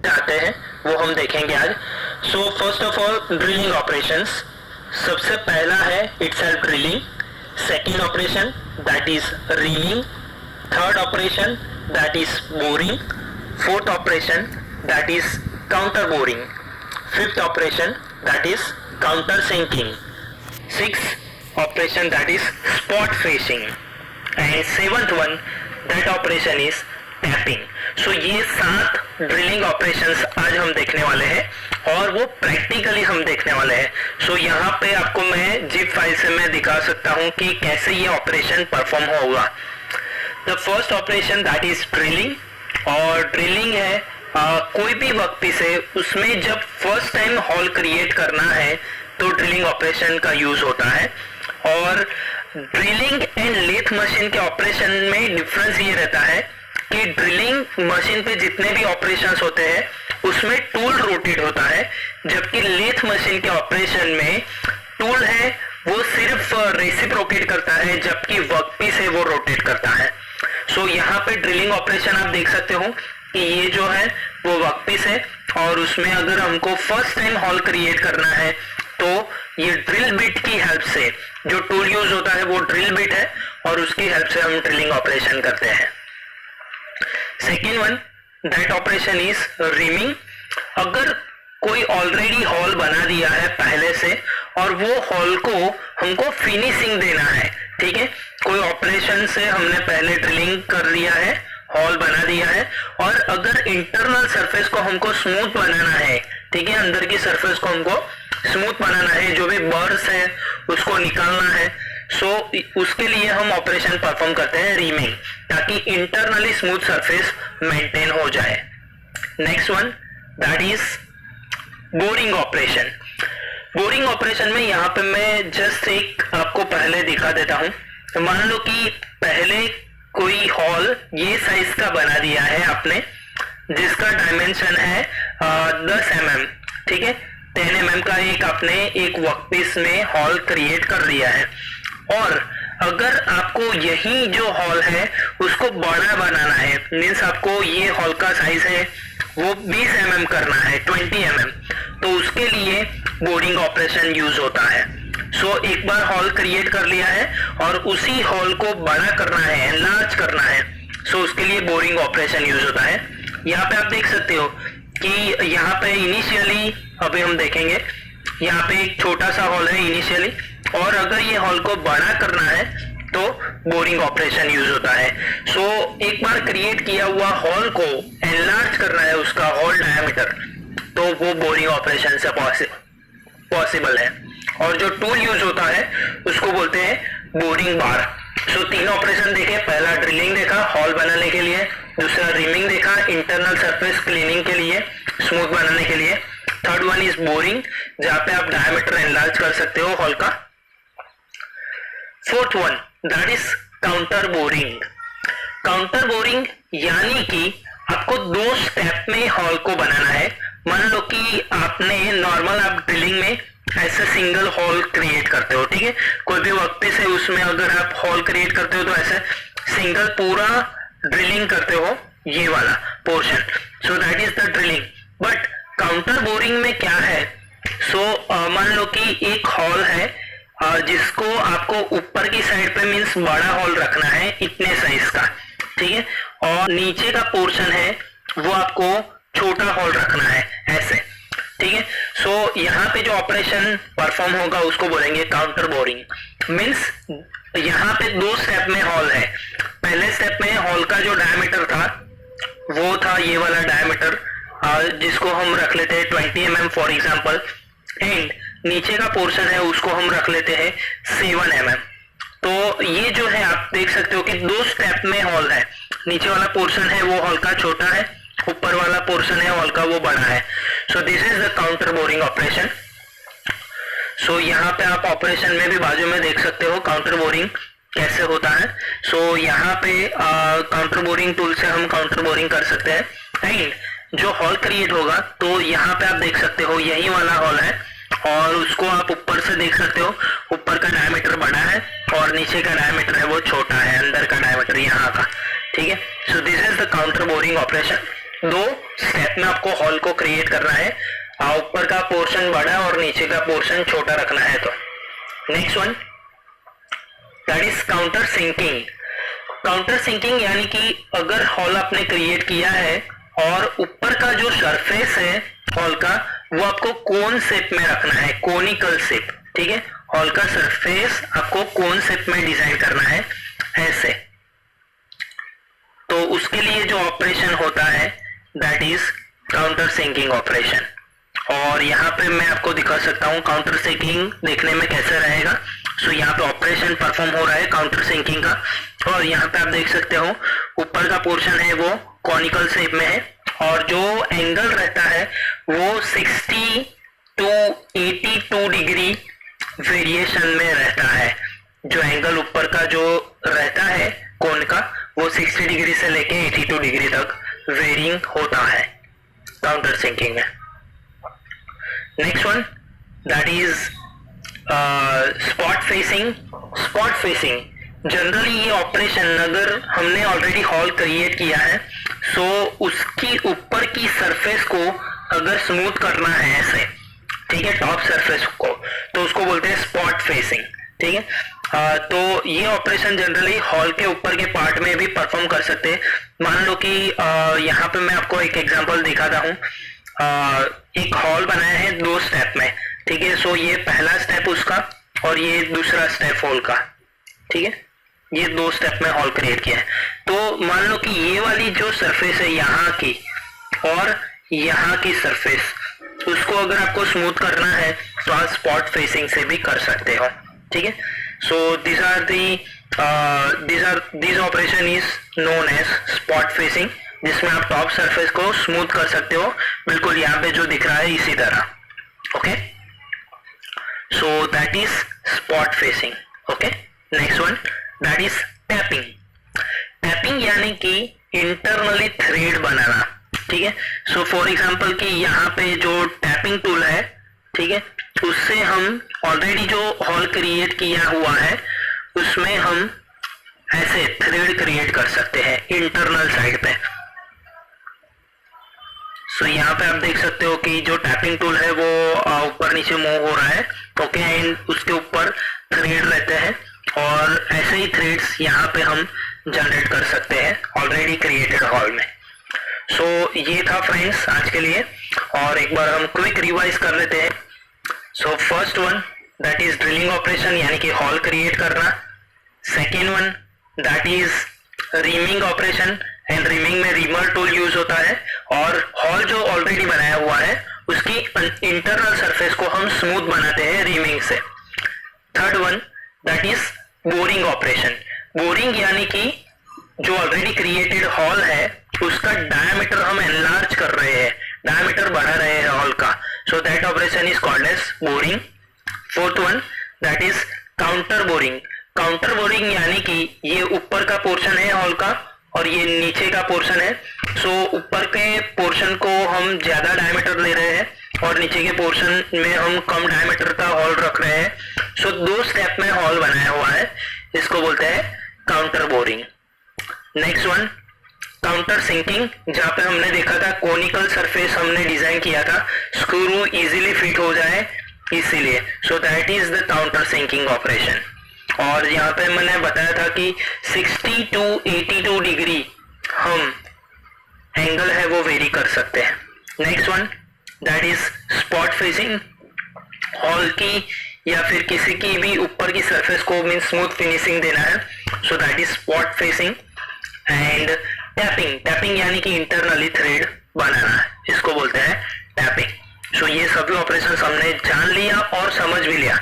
आते हैं वो हम देखेंगे आज। So first of all drilling operations. सबसे पहला है itself drilling, second operation that is reaming, third operation that is boring, fourth operation that is counter boring, fifth operation that is counter sinking, sixth operation that is spot facing and seventh one that operation is tapping. So ये 7 drilling operations आज हम देखने वाले हैं और वो practically हम देखने वाले हैं। सो यहाँ पे आपको मैं जिप फाइल से मैं दिखा सकता हूँ कि कैसे ये ऑपरेशन परफॉर्म होगा। The first operation that is drilling, और ड्रिलिंग है कोई भी वर्कपीस है उसमें जब फर्स्ट टाइम होल क्रिएट करना है तो ड्रिलिंग ऑपरेशन का यूज होता है। और ड्रिलिंग एंड लेथ मशीन के ऑपरेशन में डिफरेंस ये रहता है कि ड्रिलिंग मशीन पे जितने भी ऑपरेशंस होते हैं उसमें टूल रोटेट होता है, जबकि लेथ मशीन के ऑपरेशन में टूल है वो सिर्फ रेसिप्रोकेट करता है जबकि वर्कपीस है वो रोटेट करता है। सो यहाँ पे ड्रिलिंग ऑपरेशन आप देख सकते हो कि ये जो है वो वर्कपीस है और उसमें अगर हमको फर्स्ट टाइम होल क्रिएट करना है तो ये ड्रिल बिट की हेल्प से, जो टूल यूज होता है वो ड्रिल बिट है और उसकी हेल्प से हम ड्रिलिंग ऑपरेशन करते हैं। Second one that operation is reaming. अगर कोई ऑलरेडी हॉल बना दिया है पहले से और वो हॉल को हमको फिनिशिंग देना है, ठीक है, कोई ऑपरेशन से हमने पहले ड्रिलिंग कर लिया है, हॉल बना दिया है और अगर इंटरनल सरफेस को हमको स्मूथ बनाना है, ठीक है, अंदर की सरफेस को हमको स्मूथ बनाना है, जो भी बर्स है उसको निकालना है, सो उसके लिए हम ऑपरेशन परफॉर्म करते हैं रीमिंग, ताकि इंटरनली स्मूथ सरफेस मेंटेन हो जाए। Next one that is boring operation. Boring operation में यहाँ पे मैं जस्ट एक आपको पहले दिखा देता हूँ। मान लो कि पहले कोई हॉल ये साइज का बना दिया है आपने, जिसका डायमेंशन है 10 mm, ठीक है, 10 mm का एक आपने एक वर्कपीस में हॉल क्रिएट कर दिया है। और अगर आपको यही जो हॉल है उसको बड़ा बनाना है, मीन्स आपको ये हॉल का साइज है वो 20 mm करना है, 20 mm, तो उसके लिए बोरिंग ऑपरेशन यूज होता है। सो एक बार हॉल क्रिएट कर लिया है और उसी हॉल को बड़ा करना है, एनलार्ज करना है, सो उसके लिए बोरिंग ऑपरेशन यूज होता है। यहाँ पे आप देख सकते हो कि यहाँ पे इनिशियली, अभी हम देखेंगे, यहाँ पे एक छोटा सा हॉल है इनिशियली, और अगर ये हॉल को बड़ा करना है तो बोरिंग ऑपरेशन यूज होता है। सो एक बार क्रिएट किया हुआ हॉल को एनलार्ज करना है, उसका हॉल डायमीटर, तो वो बोरिंग ऑपरेशन से पॉसिबल है। और जो टूल यूज होता है उसको बोलते हैं बोरिंग बार। सो 3 ऑपरेशन देखे, पहला ड्रिलिंग देखा हॉल बनाने के लिए, दूसरा रीमिंग देखा इंटरनल सरफेस क्लीनिंग के लिए, स्मूथ बनाने के लिए, थर्ड वन इज बोरिंग जहां पे आप डायमीटर एनलार्ज कर सकते हो हॉल का, fourth one that is counter boring. Counterboring यानी कि आपको 2 स्टेप में हॉल को बनाना है। मान लो कि आपने नॉर्मल आप ड्रिलिंग में ऐसे सिंगल हॉल क्रिएट करते हो, ठीक है, कोई भी वर्कपीस है उसमें अगर आप हॉल क्रिएट करते हो तो ऐसे सिंगल पूरा ड्रिलिंग करते हो ये वाला portion, so that is the drilling. But counter boring में क्या है, सो मान लो कि एक हॉल है जिसको आपको ऊपर की साइड पे मीन्स बड़ा हॉल रखना है इतने साइज का, ठीक है, और नीचे का पोर्शन है वो आपको छोटा हॉल रखना है ऐसे, ठीक है। सो यहाँ पे जो ऑपरेशन परफॉर्म होगा उसको बोलेंगे काउंटर बोरिंग। मीन्स यहाँ पे 2 स्टेप में हॉल है। पहले स्टेप में हॉल का जो डायमीटर था वो था ये वाला डायमीटर, जिसको हम रख लेते हैं 20 mm फॉर एग्जाम्पल, एंड नीचे का पोर्शन है उसको हम रख लेते हैं 7 mm। तो ये जो है आप देख सकते हो कि 2 स्टेप में हॉल है, नीचे वाला पोर्शन है वो हॉल का छोटा है, ऊपर वाला पोर्शन है हॉल का वो बड़ा है। So this is the counter boring operation. So यहाँ पे आप ऑपरेशन में भी बाजू में देख सकते हो काउंटर बोरिंग कैसे होता है। सो यहाँ पे काउंटर बोरिंग टूल से हम काउंटर बोरिंग कर सकते हैं। एंड जो हॉल क्रिएट होगा तो यहाँ पे आप देख सकते हो यही वाला हॉल है और उसको आप ऊपर से देख सकते हो, ऊपर का डायमीटर बड़ा है और नीचे का डायमीटर है वो छोटा है, अंदर का डायमीटर यहाँ का, ठीक है। So this is the counter boring operation. दो स्टेप में आपको हॉल को क्रिएट करना है, ऊपर का पोर्शन बड़ा और नीचे का पोर्शन छोटा रखना है। तो next one that is counter sinking. Countersinking यानी कि अगर हॉल आपने क्रिएट किया है और ऊपर का जो सरफेस है हॉल का वो आपको कोन शेप में रखना है, कोनिकल शेप, ठीक है। हॉल का सरफेस आपको कोन शेप में डिजाइन करना है ऐसे। तो उसके लिए जो ऑपरेशन होता है that is counter sinking operation. और यहाँ पे मैं आपको दिखा सकता हूँ काउंटर सिंकिंग देखने में कैसा रहेगा। सो यहाँ पे ऑपरेशन परफॉर्म हो रहा है काउंटर सिंकिंग का, और यहाँ पे आप देख सकते हो ऊपर का पोर्शन है वो कॉनिकल शेप में है और जो एंगल रहता है वो 60 to 82 डिग्री वेरिएशन में रहता है। जो एंगल ऊपर का जो रहता है कोन का वो 60 डिग्री से लेके 82 डिग्री तक वेरिंग होता है काउंटर सिंकिंग में। Next one that is spot facing. Spot facing generally ये ऑपरेशन अगर हमने ऑलरेडी हॉल क्रिएट किया है सो उसकी ऊपर की सरफेस को अगर स्मूथ करना है ऐसे, ठीक है, टॉप सरफेस को, तो उसको बोलते हैं स्पॉट फेसिंग, ठीक है। तो ये ऑपरेशन जनरली हॉल के ऊपर के पार्ट में भी परफॉर्म कर सकते हैं। मान लो कि यहाँ पे मैं आपको एक एग्जांपल दिखाता हूँ। एक हॉल बनाया है 2 स्टेप में, ठीक है। सो ये पहला स्टेप उसका और ये दूसरा स्टेप हॉल का, ठीक है। ये 2 स्टेप में हॉल क्रिएट किया है। तो मान लो कि ये वाली जो सरफेस है यहाँ की और यहाँ की सरफेस, उसको अगर आपको स्मूथ करना है तो आप स्पॉट फेसिंग से भी कर सकते हो, ठीक है। So this operation is known as spot facing, जिसमें आप टॉप सरफेस को स्मूथ कर सकते हो, बिल्कुल यहाँ पे जो दिख रहा है इसी तरह, okay. So that is spot facing, okay. Next one that is tapping. Tapping यानी कि इंटरनली थ्रेड बनाना, ठीक है। सो फॉर एग्जांपल कि यहाँ पे जो टैपिंग टूल है, ठीक है, उससे हम ऑलरेडी जो हॉल क्रिएट किया हुआ है उसमें हम ऐसे थ्रेड क्रिएट कर सकते हैं इंटरनल साइड पे। सो यहाँ पे आप देख सकते हो कि जो टैपिंग टूल है वो ऊपर नीचे मूव हो रहा है, ओके, एंड उसके ऊपर थ्रेड रहते हैं और ऐसे ही थ्रेड्स यहाँ पे हम जनरेट कर सकते हैं ऑलरेडी क्रिएटेड हॉल में। सो ये था फ्रेंड्स आज के लिए, और एक बार हम क्विक रिवाइज कर लेते हैं। So first one that is drilling operation यानी कि हॉल क्रिएट करना। Second one that is reaming operation, and reaming में रीमर टूल यूज होता है और हॉल जो ऑलरेडी बनाया हुआ है उसकी इंटरनल सरफेस को हम स्मूथ बनाते हैं रीमिंग से। Third one that is boring operation. Boring यानी कि जो ऑलरेडी क्रिएटेड हॉल है उसका डायमीटर हम एनलार्ज कर रहे हैं, डायमीटर बढ़ा रहे हैं हॉल का, so that operation is called as boring. Fourth one that is counter boring. Counterboring यानी कि ये ऊपर का पोर्शन है हॉल का और ये नीचे का पोर्शन है, सो ऊपर के पोर्शन को हम ज्यादा डायमीटर ले रहे हैं और नीचे के पोर्शन में हम कम डायमीटर का हॉल रख रहे हैं। सो 2 स्टेप में हॉल बनाया हुआ है, इसको बोलते हैं counterboring. Next one countersinking, जहां पे हमने देखा था कोनिकल सरफेस हमने डिजाइन किया था स्क्रू इजीली फिट हो जाए इसीलिए, so that is the countersinking operation. और यहाँ पे मैंने बताया था कि 60 to 82 डिग्री हम एंगल है वो वेरी कर सकते हैं। Next one that is spot facing. Hall की या फिर किसी की भी ऊपर की सरफेस को मीन स्मूथ फिनिशिंग देना है, सो that is spot facing. And tapping, tapping यानी कि इंटरनली थ्रेड बनाना, इसको बोलते हैं टैपिंग। सो ये सभी ऑपरेशन हमने जान लिया और समझ भी लिया।